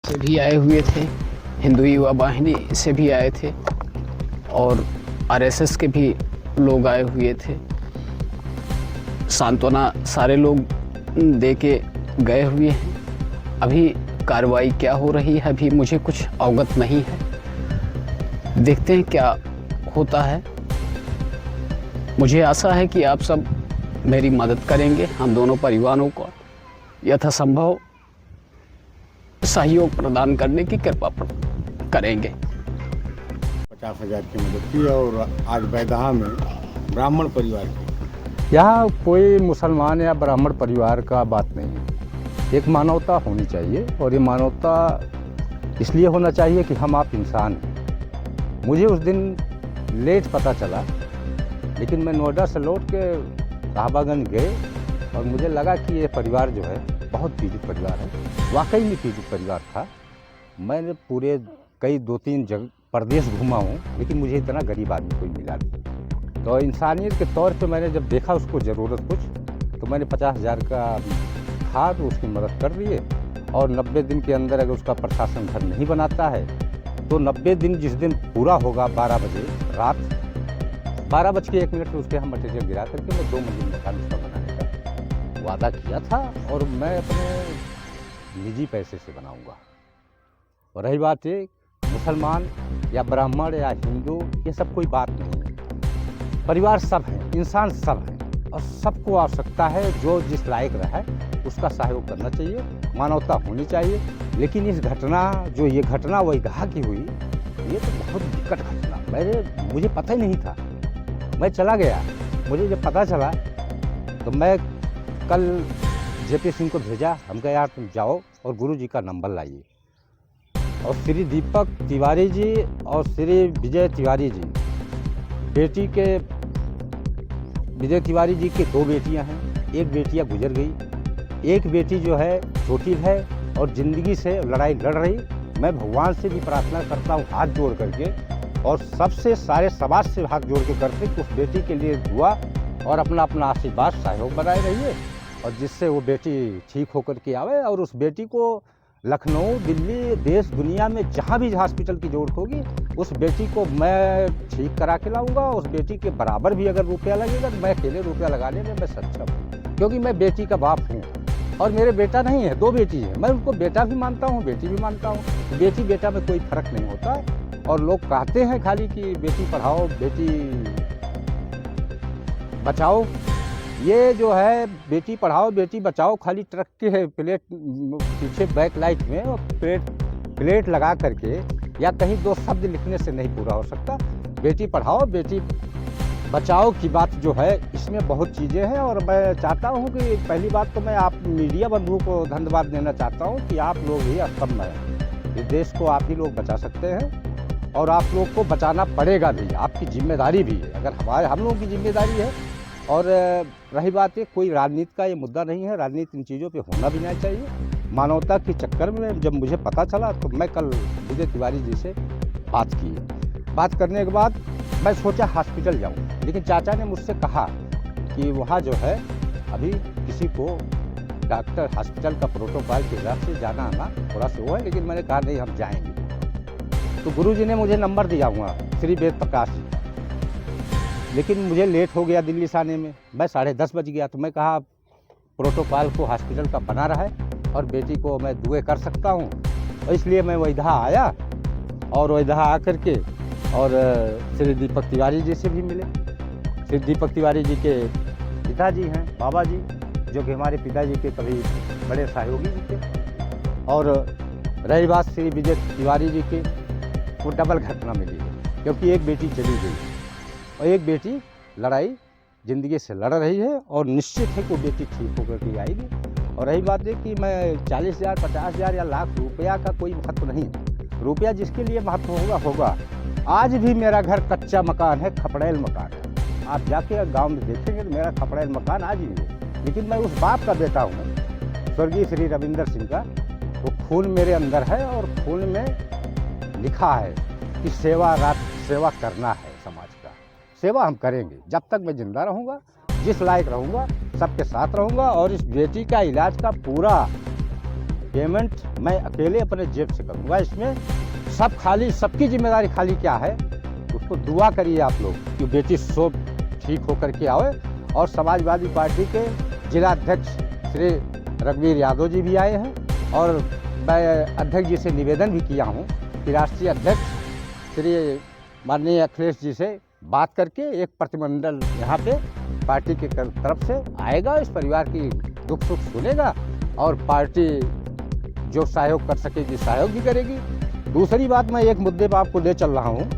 से भी आए हुए थे, हिंदू युवा वाहिनी से भी आए थे और आरएसएस के भी लोग आए हुए थे। सांत्वना सारे लोग दे के गए हुए हैं। अभी कार्रवाई क्या हो रही है अभी मुझे कुछ अवगत नहीं है, देखते हैं क्या होता है। मुझे आशा है कि आप सब मेरी मदद करेंगे, हम दोनों परिवारों को यथासंभव सहयोग प्रदान करने की कृपा करेंगे। 50,000 की मदद की और आज बैदहा में ब्राह्मण परिवार की। यहाँ कोई मुसलमान या ब्राह्मण परिवार का बात नहीं है, एक मानवता होनी चाहिए और ये मानवता इसलिए होना चाहिए कि हम आप इंसान हैं। मुझे उस दिन लेट पता चला, लेकिन मैं नोएडा से लौट के साहबागंज गए और मुझे लगा कि ये परिवार जो है बहुत पीड़ित परिवार है। वाकई में पीड़ित परिवार था। मैंने पूरे कई 2-3 जगह प्रदेश घूमा हूँ, लेकिन मुझे इतना गरीब आदमी कोई मिला नहीं। तो इंसानियत के तौर पे मैंने जब देखा उसको ज़रूरत कुछ, तो मैंने 50,000 का था तो उसकी मदद कर दी है। और 90 दिन के अंदर अगर उसका प्रशासन घर नहीं बनाता है तो 90 दिन जिस दिन पूरा होगा 12 बजे रात 12:01 पे उसके हम मटेरियल गिरा करके मैं 2 मंजिल मकान उसका बनाने का वादा किया था और मैं अपने निजी पैसे से बनाऊंगा। और रही बात ये मुसलमान या ब्राह्मण या हिंदू, ये सब कोई बात नहीं है। परिवार सब हैं, इंसान सब हैं और सबको आवश्यकता है जो जिस लायक रहा है उसका सहयोग करना चाहिए, मानवता होनी चाहिए। लेकिन इस घटना जो ये घटना वैदहा की हुई, ये तो बहुत विकट घटना। मुझे पता ही नहीं था, मैं चला गया। मुझे जब पता चला तो मैं कल जेपी सिंह को भेजा, हम कहा यार तुम जाओ और गुरु जी का नंबर लाइए। और श्री दीपक तिवारी जी और श्री विजय तिवारी जी, बेटी के विजय तिवारी जी की 2 बेटियां हैं, एक बेटियां गुजर गई, एक बेटी जो है छोटी है और ज़िंदगी से लड़ाई लड़ रही। मैं भगवान से भी प्रार्थना करता हूँ हाथ जोड़ करके और सबसे सारे समाज से हाथ जोड़ के करते कि उस बेटी के लिए दुआ और अपना अपना आशीर्वाद सहयोग बनाए रहिए और जिससे वो बेटी ठीक होकर के आवे और उस बेटी को लखनऊ, दिल्ली, देश दुनिया में जहाँ भी हॉस्पिटल की ज़रूरत होगी उस बेटी को मैं ठीक करा के लाऊंगा। उस बेटी के बराबर भी अगर रुपया लगेगा तो मैं अकेले रुपया लगाने में मैं सक्षम हूँ, क्योंकि मैं बेटी का बाप हूँ। और मेरे बेटा नहीं है, 2 बेटी है, मैं उनको बेटा भी मानता हूँ, बेटी भी मानता हूँ। बेटी बेटा में कोई फ़र्क नहीं होता है। और लोग कहते हैं खाली कि बेटी पढ़ाओ बेटी बचाओ। ये जो है बेटी पढ़ाओ बेटी बचाओ खाली ट्रक के प्लेट पीछे बैक लाइट में और प्लेट लगा करके या कहीं 2 शब्द लिखने से नहीं पूरा हो सकता। बेटी पढ़ाओ बेटी बचाओ की बात जो है इसमें बहुत चीज़ें हैं। और मैं चाहता हूं कि पहली बात तो मैं आप मीडिया बंधुओं को धन्यवाद देना चाहता हूं कि आप लोग ही स्तंभ हैं। इस देश को आप ही लोग बचा सकते हैं और आप लोग को बचाना पड़ेगा भी, आपकी जिम्मेदारी भी है। अगर हम लोगों की जिम्मेदारी है। और रही बात है, कोई राजनीति का ये मुद्दा नहीं है, राजनीति इन चीज़ों पे होना भी नहीं चाहिए। मानवता के चक्कर में जब मुझे पता चला तो मैं कल विजय तिवारी जी से बात करने के बाद मैं सोचा हॉस्पिटल जाऊं, लेकिन चाचा ने मुझसे कहा कि वहाँ जो है अभी किसी को डॉक्टर हॉस्पिटल का प्रोटोकॉल के हिसाब से जाना आना थोड़ा सा वो है, लेकिन मैंने कहा नहीं हम जाएंगे। तो गुरुजी ने मुझे नंबर दिया हुआ श्री वेद प्रकाश जी, लेकिन मुझे लेट हो गया दिल्ली से आने में, मैं 10:30 बज गया। तो मैं कहा प्रोटोकॉल को हॉस्पिटल का बना रहा है और बेटी को मैं दुए कर सकता हूँ, और इसलिए मैं वैदहा आया। और वैदहा आकर के और श्री दीपक तिवारी जी से भी मिले। श्री दीपक तिवारी जी के पिताजी हैं बाबा जी, जो कि हमारे पिताजी के कभी बड़े सहयोगी भी थे। और रही बात श्री विजय तिवारी जी की, वो डबल घटना मिली है, क्योंकि एक बेटी चली गई और एक बेटी लड़ाई ज़िंदगी से लड़ रही है और निश्चित है कि वो बेटी ठीक होकर के आएगी। और रही बात है कि मैं 40,000, 50,000 या लाख रुपया का कोई महत्व नहीं, रुपया जिसके लिए महत्व होगा। आज भी मेरा घर कच्चा मकान है, खपड़ैल मकान है। आप जाके गांव में देखेंगे तो मेरा खपड़ैल मकान आज भी है, लेकिन मैं उस बाप का बेटा हूँ स्वर्गीय श्री रविंदर सिंह का। वो खून मेरे अंदर है और खून में लिखा है कि सेवा करना है, समाज का सेवा हम करेंगे। जब तक मैं जिंदा रहूँगा, जिस लायक रहूँगा, सबके साथ रहूँगा। और इस बेटी का इलाज का पूरा पेमेंट मैं अकेले अपने जेब से करूँगा। इसमें सब खाली, सबकी जिम्मेदारी खाली क्या है, उसको दुआ करिए आप लोग कि बेटी सब ठीक होकर के आए। और समाजवादी पार्टी के जिला अध्यक्ष श्री रघुवीर यादव जी भी आए हैं और मैं अध्यक्ष जी से निवेदन भी किया हूँ कि राष्ट्रीय अध्यक्ष श्री माननीय अखिलेश जी से बात करके एक प्रतिनिधिमंडल यहाँ पे पार्टी के तरफ से आएगा, इस परिवार की दुख सुख सुनेगा और पार्टी जो सहयोग कर सकेगी सहयोग भी करेगी। दूसरी बात मैं एक मुद्दे पर आपको ले चल रहा हूँ